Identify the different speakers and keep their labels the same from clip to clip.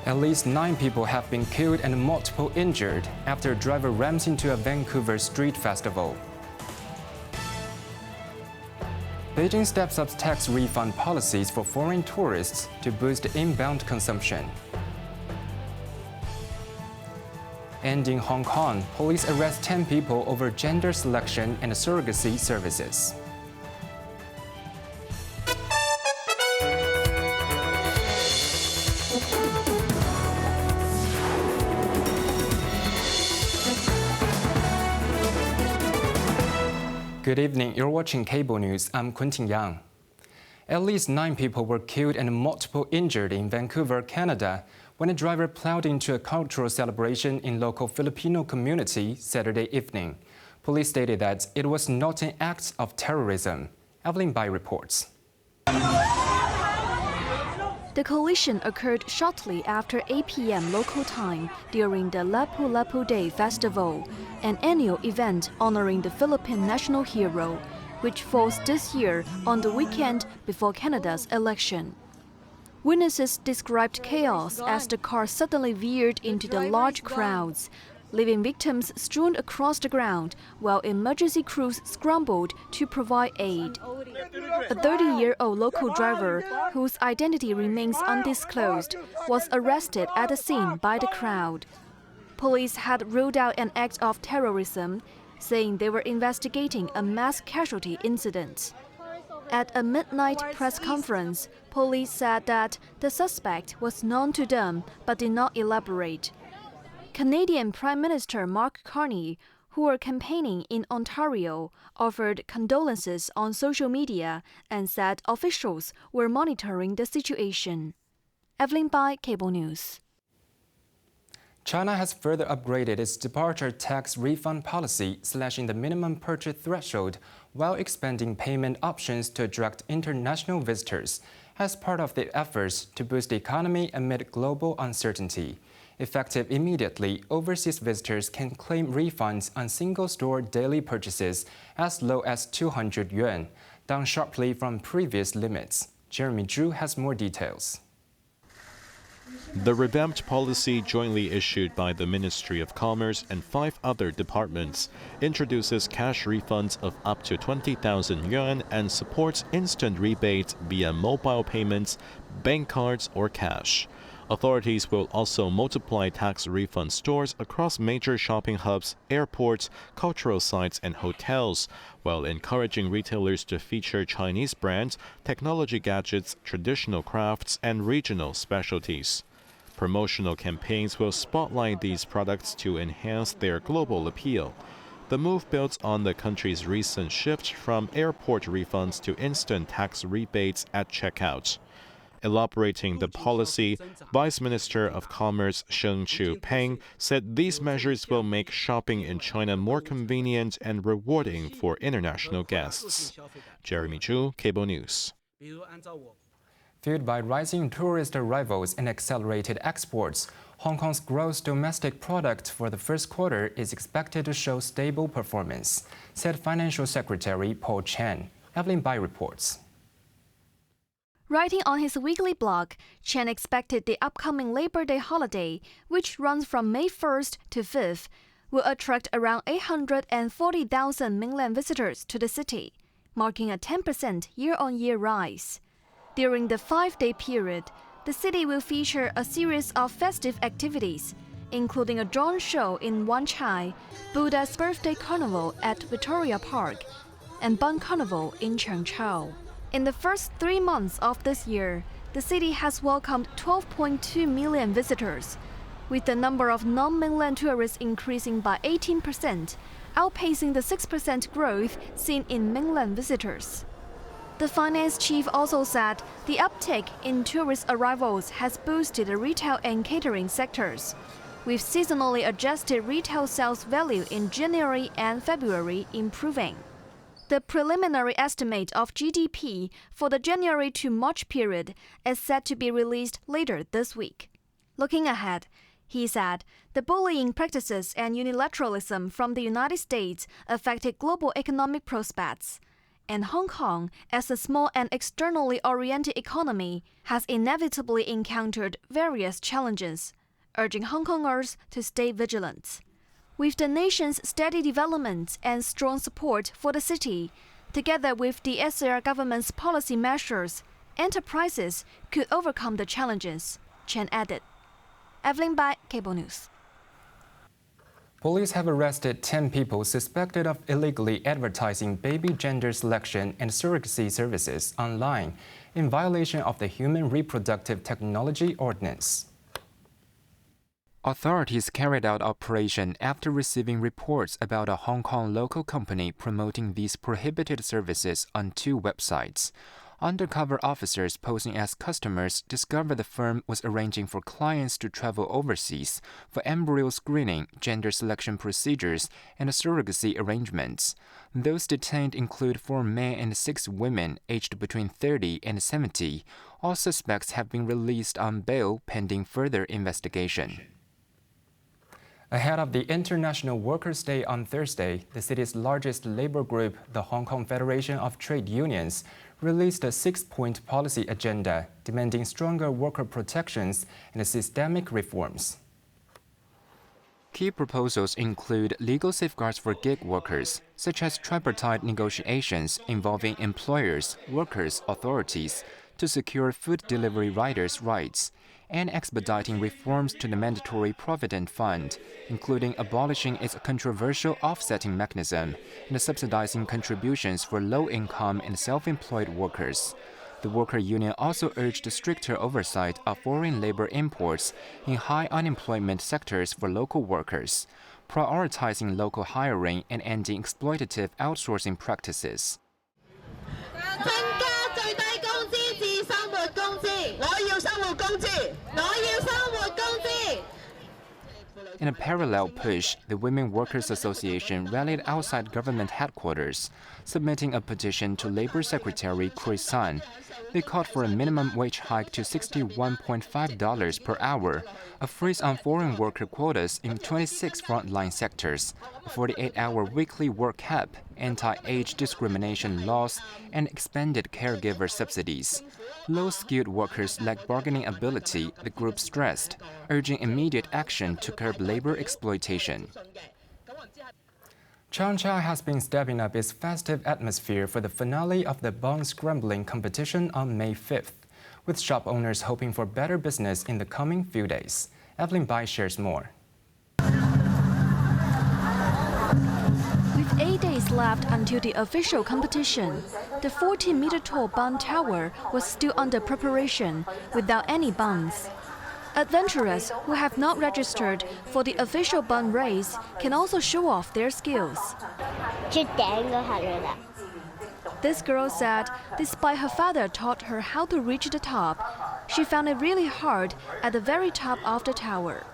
Speaker 1: At least 9 people have been killed and multiple injured after a driver rams into a Vancouver street festival. Beijing steps up tax refund policies for foreign tourists to boost inbound consumption. And in Hong Kong, police arrest 10 people over gender selection and surrogacy services. Good evening, you're watching Cable News. I'm Quentin Yang. At least 9 people were killed and multiple injured in Vancouver, Canada, when a driver plowed into a cultural celebration in local Filipino community Saturday evening. Police stated that it was not an act of terrorism. Evelyn Bai reports.
Speaker 2: The collision occurred shortly after 8 p.m. local time during the Lapu-Lapu Day Festival, an annual event honoring the Philippine national hero, which falls this year on the weekend before Canada's election. Witnesses described chaos as the car suddenly veered into the large crowds, leaving victims strewn across the ground while emergency crews scrambled to provide aid. A 30-year-old local driver, whose identity remains undisclosed, was arrested at the scene by the crowd. Police had ruled out an act of terrorism, saying they were investigating a mass casualty incident. At a midnight press conference, police said that the suspect was known to them but did not elaborate. Canadian Prime Minister Mark Carney, who were campaigning in Ontario, offered condolences on social media and said officials were monitoring the situation. Evelyn Bai, Cable News.
Speaker 1: China has further upgraded its departure tax refund policy, slashing the minimum purchase threshold while expanding payment options to attract international visitors as part of the efforts to boost the economy amid global uncertainty. Effective immediately, overseas visitors can claim refunds on single-store daily purchases as low as 200 yuan, down sharply from previous limits. Jeremy Zhu has more details.
Speaker 3: The revamped policy, jointly issued by the Ministry of Commerce and 5 other departments, introduces cash refunds of up to 20,000 yuan and supports instant rebates via mobile payments, bank cards, or cash. Authorities will also multiply tax refund stores across major shopping hubs, airports, cultural sites, and hotels, while encouraging retailers to feature Chinese brands, technology gadgets, traditional crafts, and regional specialties. Promotional campaigns will spotlight these products to enhance their global appeal. The move builds on the country's recent shift from airport refunds to instant tax rebates at checkout. Elaborating the policy, Vice Minister of Commerce Shiu said these measures will make shopping in China more convenient and rewarding for international guests. Jeremy Zhu, Cable News.
Speaker 1: Fueled by rising tourist arrivals and accelerated exports, Hong Kong's gross domestic product for the first quarter is expected to show stable performance, said Financial Secretary Paul Chan. Evelyn Bai reports.
Speaker 2: Writing on his weekly blog, Chen expected the upcoming Labor Day holiday, which runs from May 1st to 5th, will attract around 840,000 mainland visitors to the city, marking a 10% year-on-year rise. During the 5-day period, the city will feature a series of festive activities, including a drone show in Wan Chai, Buddha's birthday carnival at Victoria Park, and Bun Carnival in Chengchao. In the first 3 months of this year, the city has welcomed 12.2 million visitors, with the number of non-mainland tourists increasing by 18%, outpacing the 6% growth seen in mainland visitors. The finance chief also said the uptick in tourist arrivals has boosted the retail and catering sectors, with seasonally adjusted retail sales value in January and February improving. The preliminary estimate of GDP for the January to March period is set to be released later this week. Looking ahead, he said, the bullying practices and unilateralism from the United States affected global economic prospects. And Hong Kong, as a small and externally oriented economy, has inevitably encountered various challenges, urging Hong Kongers to stay vigilant. With the nation's steady development and strong support for the city, together with the SAR government's policy measures, enterprises could overcome the challenges, Chen added. Evelyn Bai, Cable News.
Speaker 1: Police have arrested 10 people suspected of illegally advertising baby gender selection and surrogacy services online in violation of the Human Reproductive Technology Ordinance. Authorities carried out operation after receiving reports about a Hong Kong local company promoting these prohibited services on 2 websites. Undercover officers posing as customers discovered the firm was arranging for clients to travel overseas for embryo screening, gender selection procedures, and surrogacy arrangements. Those detained include 4 men and 6 women aged between 30 and 70. All suspects have been released on bail pending further investigation. Ahead of the International Workers' Day on Thursday, the city's largest labor group, the Hong Kong Federation of Trade Unions, released a 6-point policy agenda demanding stronger worker protections and systemic reforms. Key proposals include legal safeguards for gig workers, such as tripartite negotiations involving employers, workers, authorities, to secure food delivery riders' rights, and expediting reforms to the Mandatory Provident Fund, including abolishing its controversial offsetting mechanism and subsidizing contributions for low-income and self-employed workers. The worker union also urged stricter oversight of foreign labor imports in high unemployment sectors for local workers, prioritizing local hiring and ending exploitative outsourcing practices. In a parallel push, the Women Workers Association rallied outside government headquarters, submitting a petition to Labor Secretary Chris Sun. They called for a minimum wage hike to $61.5 per hour, a freeze on foreign worker quotas in 26 frontline sectors, a 48-hour weekly work cap, anti-age discrimination laws, and expanded caregiver subsidies. Low-skilled workers lack bargaining ability, the group stressed, urging immediate action to curb labor exploitation. Chang Chai has been stepping up its festive atmosphere for the finale of the bun scrambling competition on May 5th, with shop owners hoping for better business in the coming few days. Evelyn Bai shares more.
Speaker 2: With 8 days left until the official competition, the 14-meter-tall bun tower was still under preparation without any buns. Adventurers who have not registered for the official bun race can also show off their skills. This girl said despite her father taught her how to reach the top, she found it really hard at the very top of the tower.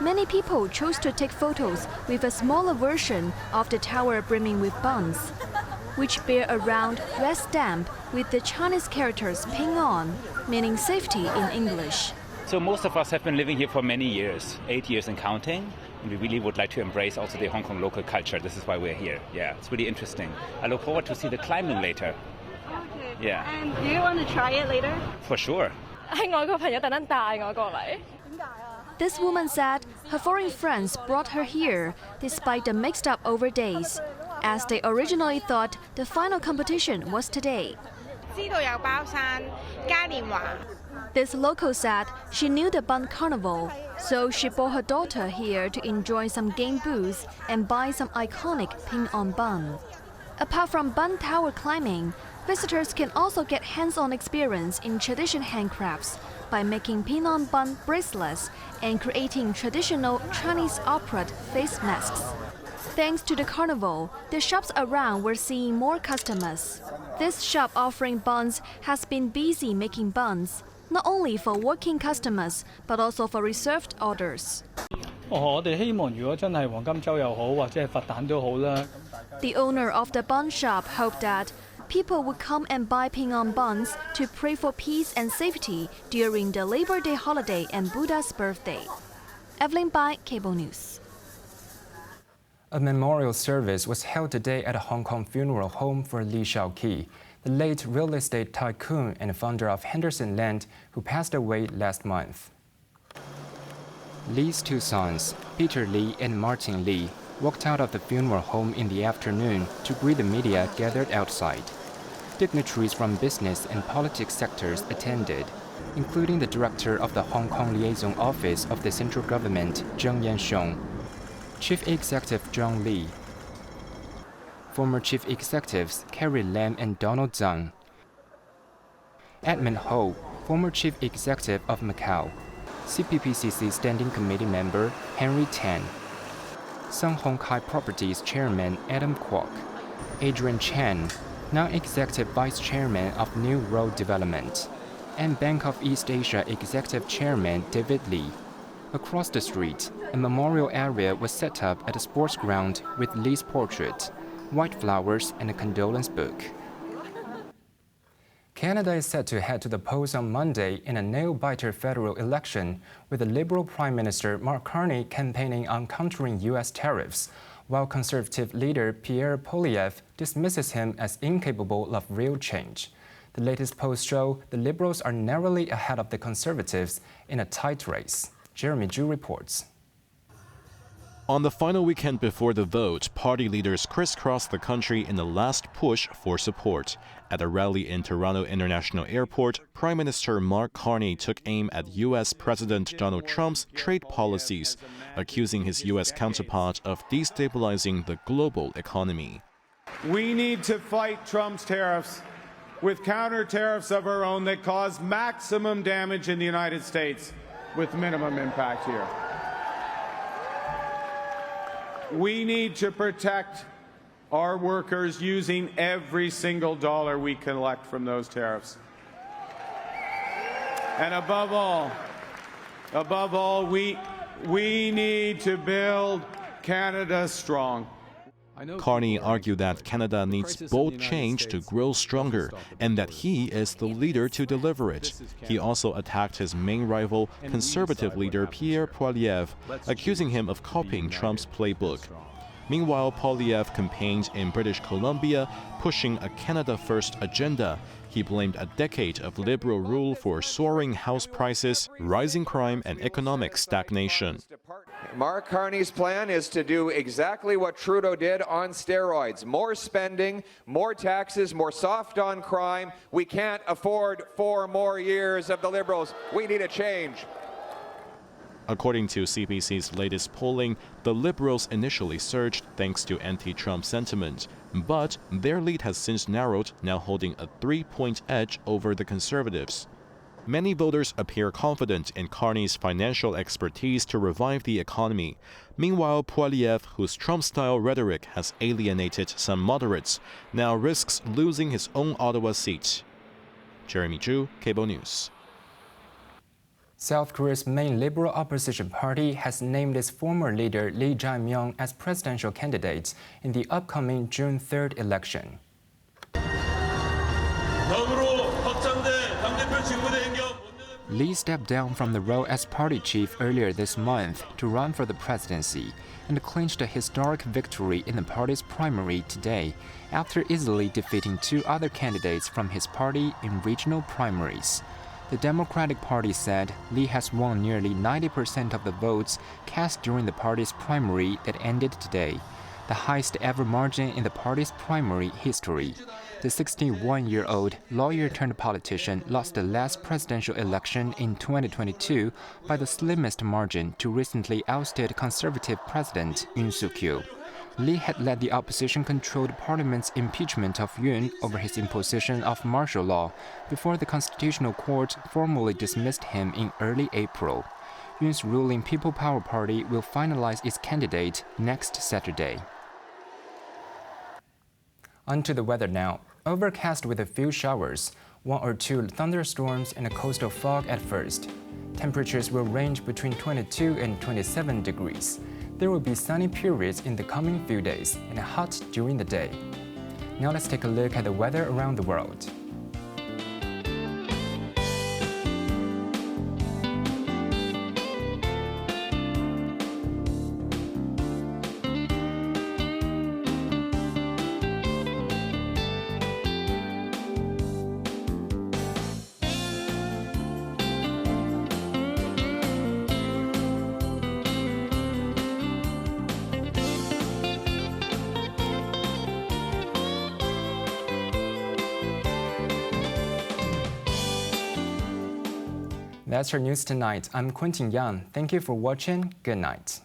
Speaker 2: Many people chose to take photos with a smaller version of the tower brimming with buns, which bear a round red stamp with the Chinese characters Ping On, meaning safety in English.
Speaker 4: So most of us have been living here for many years, 8 years and counting, and we really would like to embrace also the Hong Kong local culture. This is why we're here. Yeah, it's really interesting. I look forward to see the climbing later.
Speaker 5: Okay.
Speaker 4: Yeah.
Speaker 5: And do you want to try it later?
Speaker 4: For sure.
Speaker 2: This woman said her foreign friends brought her here despite the mixed-up over days, as they originally thought the final competition was today. This local said she knew the bun carnival, so she brought her daughter here to enjoy some game booths and buy some iconic Ping On bun. Apart from bun tower climbing, visitors can also get hands-on experience in traditional handcrafts by making Ping On bun bracelets and creating traditional Chinese opera face masks. Thanks to the carnival, the shops around were seeing more customers. This shop offering buns has been busy making buns, not only for working customers, but also for reserved orders. The owner of the bun shop hoped that people would come and buy Ping On buns to pray for peace and safety during the Labor Day holiday and Buddha's birthday. Evelyn Bai, Cable News.
Speaker 1: A memorial service was held today at a Hong Kong funeral home for Li Shaoqi, the late real estate tycoon and founder of Henderson Land, who passed away last month. Li's two sons, Peter Li and Martin Li, walked out of the funeral home in the afternoon to greet the media gathered outside. Dignitaries from business and politics sectors attended, including the director of the Hong Kong Liaison Office of the central government, Zheng Yanxiong, Chief Executive John Lee, former Chief Executives Carrie Lam and Donald Tsang, Edmund Ho, former Chief Executive of Macau, CPPCC Standing Committee member Henry Tan, Sun Hong Kai Properties Chairman Adam Kwok, Adrian Chan, Non-Executive Vice Chairman of New Road Development, and Bank of East Asia Executive Chairman David Lee. Across the street, a memorial area was set up at the sports ground with Lee's portrait, white flowers, and a condolence book. Canada is set to head to the polls on Monday in a nail-biter federal election, with the Liberal Prime Minister Mark Carney campaigning on countering U.S. tariffs, while Conservative leader Pierre Poilievre dismisses him as incapable of real change. The latest polls show the Liberals are narrowly ahead of the Conservatives in a tight race. Jeremy Zhu reports.
Speaker 3: On the final weekend before the vote, party leaders crisscrossed the country in the last push for support. At a rally in Toronto International Airport, Prime Minister Mark Carney took aim at U.S. President Donald Trump's trade policies, accusing his U.S. counterpart of destabilizing the global economy.
Speaker 6: We need to fight Trump's tariffs with counter tariffs of our own that cause maximum damage in the United States with minimum impact here. We need to protect our workers using every single dollar we collect from those tariffs. And above all, we need to build Canada strong.
Speaker 3: Carney argued that Canada needs bold change to grow stronger and that he is the leader to deliver it. He also attacked his main rival, Conservative leader Pierre Poilievre, accusing him of copying Trump's playbook. Meanwhile, Poilievre campaigned in British Columbia, pushing a Canada-first agenda. He blamed a decade of Liberal rule for soaring house prices, rising crime, and economic stagnation.
Speaker 7: Mark Carney's plan is to do exactly what Trudeau did on steroids. More spending, more taxes, more soft on crime. We can't afford 4 more years of the Liberals. We need a change.
Speaker 3: According to CBC's latest polling, the Liberals initially surged thanks to anti-Trump sentiment, but their lead has since narrowed, now holding a 3-point edge over the Conservatives. Many voters appear confident in Carney's financial expertise to revive the economy. Meanwhile, Poilievre, whose Trump-style rhetoric has alienated some moderates, now risks losing his own Ottawa seat. Jeremy Zhu, Cable News.
Speaker 1: South Korea's main liberal opposition party has named its former leader Lee Jae-myung as presidential candidate in the upcoming June 3rd election. Lee stepped down from the role as party chief earlier this month to run for the presidency and clinched a historic victory in the party's primary today after easily defeating 2 other candidates from his party in regional primaries. The Democratic Party said Lee has won nearly 90% of the votes cast during the party's primary that ended today, the highest ever margin in the party's primary history. The 61-year-old lawyer-turned-politician lost the last presidential election in 2022 by the slimmest margin to recently ousted Conservative President Yoon Suk-yeol. Lee had led the opposition-controlled parliament's impeachment of Yoon over his imposition of martial law before the Constitutional Court formally dismissed him in early April. Yoon's ruling People Power Party will finalize its candidate next Saturday. On to the weather now. Overcast with a few showers, 1 or 2 thunderstorms and a coastal fog at first. Temperatures will range between 22 and 27 degrees. There will be sunny periods in the coming few days and hot during the day. Now let's take a look at the weather around the world. That's our news tonight. I'm Quentin Yang. Thank you for watching. Good night.